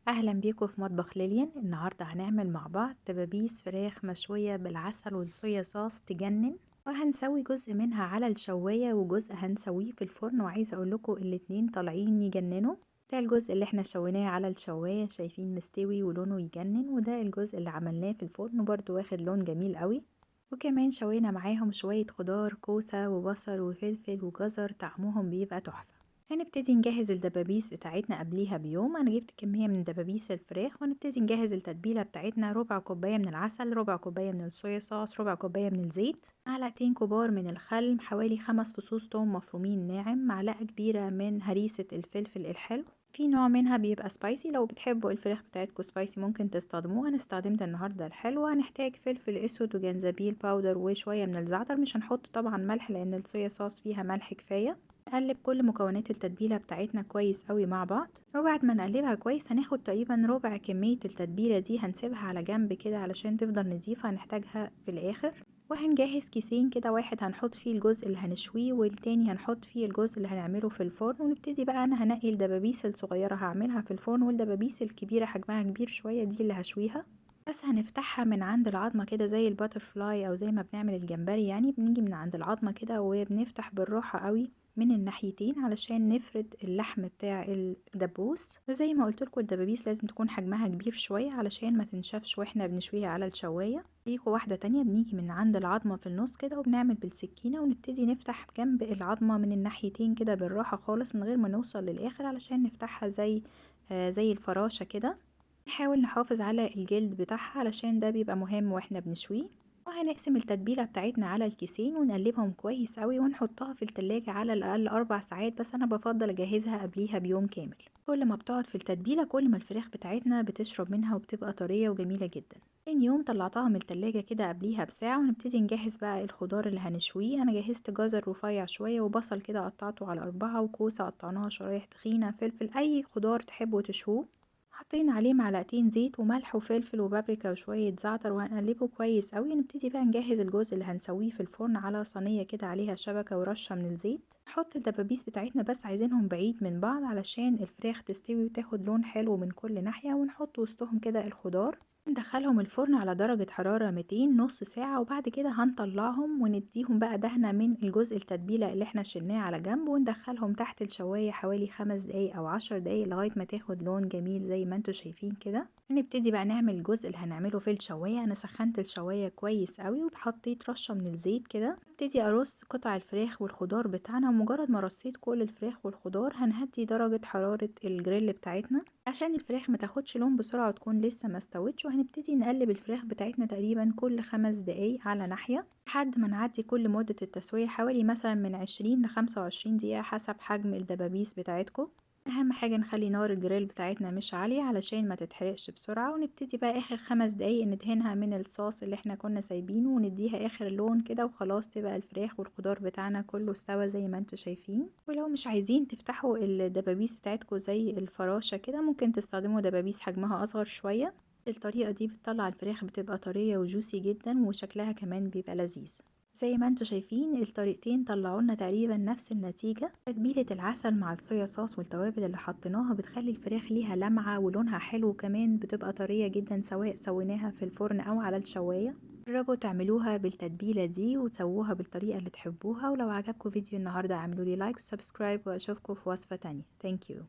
اهلا بيكم في مطبخ ليليان. النهارده هنعمل مع بعض دبابيس فراخ مشويه بالعسل والصويا صوص تجنن، وهنسوي جزء منها على الشوايه وجزء هنسويه في الفرن، وعايزه اقول لكم الاتنين طالعين يجننوا. ده الجزء اللي احنا شويناه على الشوايه، شايفين مستوي ولونه يجنن، وده الجزء اللي عملناه في الفرن برضو واخد لون جميل قوي. وكمان شوينا معاهم شويه خضار، كوسه وبصل وفلفل وجزر، طعمهم بيبقى تحفه. هنبتدي نجهز الدبابيس بتاعتنا قبليها بيوم. انا جبت كمية من دبابيس الفراخ، وهنبتدي نجهز التتبيلة بتاعتنا: ربع كوباية من العسل، ربع كوباية من الصويا صوص، ربع كوباية من الزيت، معلقتين كبار من الخل، حوالي 5 فصوص توم مفرومين ناعم، معلقة كبيرة من هريسة الفلفل الحلو. في نوع منها بيبقى سبايسي، لو بتحبوا الفراخ بتاعتكم سبايسي ممكن تستخدموه. انا استخدمت النهارده الحلو. هنحتاج فلفل اسود وجنزبيل باودر وشويه من الزعتر، مش هنحط طبعا ملح لان الصويا صوص فيها ملح كفايه. نقلب كل مكونات التتبيلة بتاعتنا كويس قوي مع بعض، وبعد ما نقلبها كويس هناخد تقريبا ربع كمية التتبيلة دي، هنسيبها على جنب كده علشان تفضل نضيفة، هنحتاجها في الآخر. وهنجهز كيسين كده، واحد هنحط فيه الجزء اللي هنشويه والتاني هنحط فيه الجزء اللي هنعمله في الفرن. ونبتدي بقى، انا هنقي الدبابيس الصغيرة هعملها في الفرن، والدبابيس الكبيرة حجمها كبير شوية دي اللي هشويها. بس هنفتحها من عند العظمة كده زي الباترفلاي او زي ما بنعمل الجمبري، يعني بنيجي من عند العظمة كده وبنفتح بالراحة قوي من الناحيتين علشان نفرد اللحم بتاع الدبوس. وزي ما قلت لكم الدبابيس لازم تكون حجمها كبير شوية علشان ما تنشفش واحنا بنشويها على الشواية. ليكوا واحدة تانية، بنيجي من عند العظمة في النص كده وبنعمل بالسكينة ونبتدي نفتح جنب العظمة من الناحيتين كده بالراحة خالص من غير ما نوصل للآخر علشان نفتحها زي الفراشة كده. نحاول نحافظ على الجلد بتاعها علشان ده بيبقى مهم واحنا بنشويه. وهنقسم التتبيلة بتاعتنا على الكيسين ونقلبهم كويس قوي ونحطها في التلاجة على الأقل 4 ساعات، بس أنا بفضل أجهزها قبليها بيوم كامل. كل ما بتقعد في التتبيلة كل ما الفراخ بتاعتنا بتشرب منها وبتبقى طرية وجميلة جدا. تاني يوم طلعتها من التلاجة كده قبليها بساعة، ونبتدي نجهز بقى الخضار اللي هنشويه. أنا جهزت جزر رفيع شوية، وبصل كده قطعته على 4، وكوسة قطعناها شرايح تخينة، فلفل، أي خضار تحبوا تشووه. حطينا عليه معلقتين زيت وملح وفلفل وبابريكا وشوية زعتر، وهنقلبه كويس قوي. نبتدي بقى نجهز الجزء اللي هنسويه في الفرن على صينية كده عليها شبكة ورشة من الزيت. نحط الدبابيس بتاعتنا بس عايزينهم بعيد من بعض علشان الفراخ تستوي وتاخد لون حلو من كل ناحية، ونحط وسطهم كده الخضار. ندخلهم الفرن على درجة حرارة 200 نص ساعة، وبعد كده هنطلعهم ونديهم بقى دهنة من الجزء التتبيلة اللي احنا شلناه على جنب، وندخلهم تحت الشواية حوالي 5 دقايق أو 10 دقايق لغاية ما تاخد لون جميل زي ما انتوا شايفين كده. هنبتدي بقى نعمل الجزء اللي هنعمله في الشواية. أنا سخنت الشواية كويس قوي وحطيت رشة من الزيت كده. ابتدي أرص قطع الفراخ والخضار بتاعنا، ومجرد ما رصيت كل الفراخ والخضار هنهدي درجة حرارة الجريل بتاعتنا عشان الفراخ ما تاخدش لون بسرعة وتكون لسه ما استوتش. وهنبتدي نقلب الفراخ بتاعتنا تقريبا كل 5 دقايق على ناحية لحد ما نعدي كل مدة التسوية، حوالي مثلا من 20 ل25 دقيقة حسب حجم الدبابيس بتاعتكم. اهم حاجة نخلي نار الجريل بتاعتنا مش عالية علشان ما تتحرقش بسرعة. ونبتدي بقى اخر 5 دقايق ندهنها من الصوص اللي احنا كنا سايبينه ونديها اخر لون كده، وخلاص تبقى الفراخ والخضار بتاعنا كله استوى زي ما انتوا شايفين. ولو مش عايزين تفتحوا الدبابيس بتاعتكم زي الفراشة كده، ممكن تستخدموا دبابيس حجمها اصغر شوية. الطريقة دي بتطلع الفراخ بتبقى طرية وجوسي جدا، وشكلها كمان بيبقى لذيذ. زي ما انتوا شايفين الطريقتين طلعوا لنا تقريبا نفس النتيجة. تتبيلة العسل مع الصويا صوص والتوابل اللي حطيناها بتخلي الفراخ ليها لمعة ولونها حلو، وكمان بتبقى طرية جدا سواء سويناها في الفرن او على الشواية. جربوا تعملوها بالتتبيلة دي وتسووها بالطريقة اللي تحبوها. ولو عجبكم فيديو النهاردة اعملوا لي لايك وسبسكرايب، واشوفكم في وصفة تانية. ثانك يو.